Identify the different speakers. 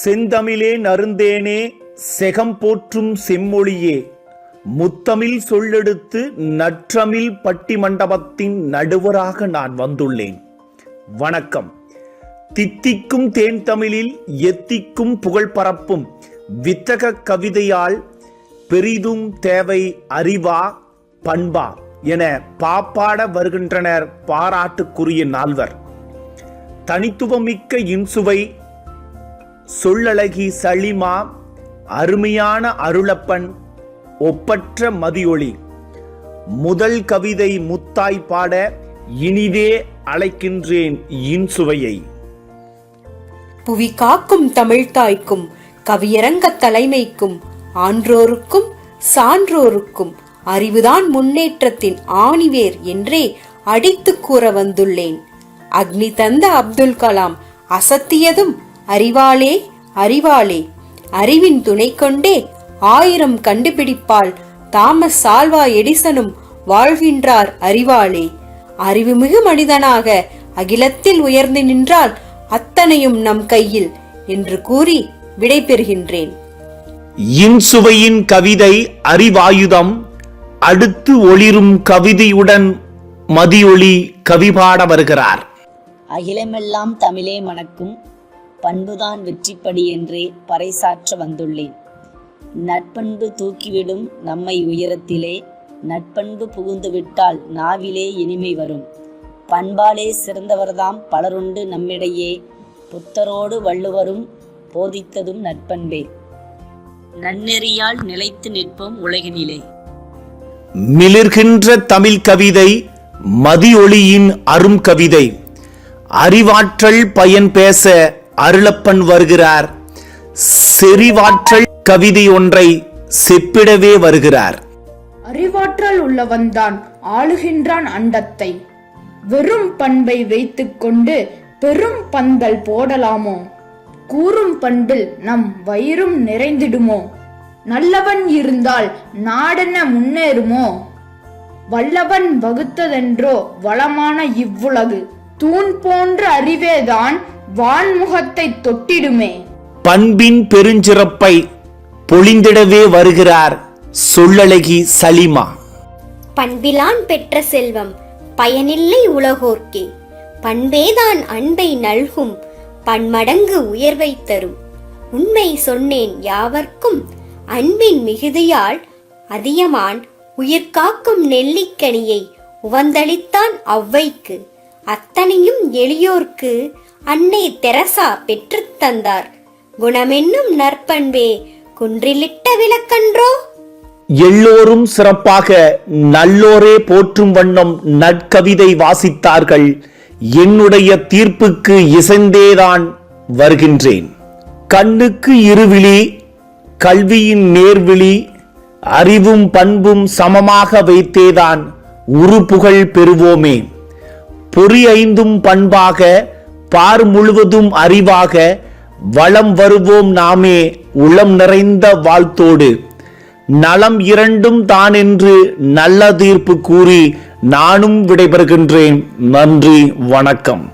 Speaker 1: செந்தமிழே நறுந்தேனே செகம் போற்றும் செம்மொழியே முத்தமிழ் சொல்லெடுத்து நற்றமிழ் பட்டி மண்டபத்தின் நடுவராக நான் வந்துள்ளேன். வணக்கம். தித்திக்கும் தேன் தமிழில் எத்திக்கும் புகழ் பரப்பும் வித்தக கவிதையால் பெரிதும் தேவை அறிவா பண்பா என பாப்பாட வருகின்றனர் பாராட்டுக்குரிய நால்வர். தனித்துவமிக்க இன்சுவை சொல்லழகி சலிமா, அருமையான அருளப்பன், ஒப்பற்ற மதியொளி. முதல் கவிதை முத்தாய் பாட இனிதே அழைக்கின்றேன் இன்சுவையை.
Speaker 2: புவி காக்கும் தமிழ்தாய்க்கும் கவியரங்க தலைமைக்கும் ஆன்றோருக்கும் சான்றோருக்கும் அறிவுதான் முன்னேற்றத்தின் ஆணிவேர் என்றே அடித்து கூற வந்துள்ளேன். அக்னி தந்த அப்துல் கலாம் அசத்தியதும் அறிவாளே அறிவாளே, அறிவின் துணை கொண்டே 1000 கண்டுபிடிப்பால் தாமஸ் ஆல்வா எடிசனும் வாழ்கின்றார் அறிவாளே. அறிவுமிகு மனிதனாக அகிலத்தில் உயர்ந்து நின்றால் அத்தனையும் நம் கையில் என்று கூறி விடை பெறுகின்றேன்.
Speaker 1: இன்சுவையின் கவிதை அறிவாயுதம். அடுத்து ஒளிரும் கவிதையுடன் மதியொளி கவிபாட வருகிறார்.
Speaker 3: அகிலமெல்லாம் தமிழே மணக்கும் பண்புதான் வெற்றிப்படி என்றே பறைசாற்ற வந்துள்ளேன். நட்பண்பு தூக்கிவிடும் நம்மை உயரத்திலே, நட்பண்பு புகுந்துவிட்டால் நாவிலே இனிமை வரும். பண்பாலே சிறந்தவர்தாம் பலருண்டு நம்மிடையே, புத்தரோடு வள்ளுவரும் போதித்ததும் நட்பண்பே. நன்னெறியால் நிலைத்து நிற்போம் உலகினிலே.
Speaker 1: மிளிர்கின்ற தமிழ் கவிதை மதியொளியின் அரும் கவிதை. அறிவாற்றல் பயன் பேச அருளப்பன் வருகிறார். செறிவாற்றல் கவிதை ஒன்றை செப்பிடவே வருகிறார்.
Speaker 4: அறிவாற்றல் உள்ளவன்தான் ஆளுகின்றான் அண்டத்தை. வெறும் பண்பை வைத்துக் கொண்டு பெரும் பந்தல் போடலாமோ? கூறும் பண்பில் நம் வயிறும் நிறைந்திடுமோ? நல்லவன் இருந்தால் நாடென முன்னேறுமோ? வல்லவன் வகுத்ததென்றோ வளமான இவ்வுலகு? தூண் போன்ற அறிவேதான் வான்முகத்தை தொட்டிடுமே.
Speaker 1: பண்பின் பெருஞ்சிறப்பை பொழிந்திடவே வருகிறார் சொல்லழகி சலிமா.
Speaker 5: பண்பிலான் பெற்ற செல்வம் பயனில்லை உலகோர்க்கே, பண்பேதான் அன்பை நல்கும் பன்மடங்கு உயர்வை தரும். உண்மை சொன்னேன் யாவர்க்கும் அன்பின் மிகுதியால், அதியமான் உயிர்காக்கும் நெல்லிக்கனியை உவந்தளித்தான் ஔவைக்கு. அத்தனையும் எளியோர்க்கு அன்னை தெரசா பெற்றுத் தந்தார். குணமென்னும் நற்பண்பே குன்றிலிட்ட விளக்கன்றோ?
Speaker 1: எல்லோரும் சிறப்பாக நல்லோரே போற்றும் வண்ணம் நற்கவிதை வாசித்தார்கள். என்னுடைய தீர்ப்புக்கு இசைந்தேதான் வருகின்றேன். கண்ணுக்கு இருவிழி, கல்வியின் நேர்விழி, அறிவும் பண்பும் சமமாக வைத்தேதான் உருப்புகழ் பெறுவோமே. பொறி ஐந்தும் பண்பாக, பார் முழுவதும் அறிவாக, வளம் வருவோம் நாமே உளம் நிறைந்த வாழ்த்தோடு. நலம் இரண்டும் தான் என்று நல்ல தீர்ப்பு கூறி நானும் விடைபெறுகின்றேன். நன்றி, வணக்கம்.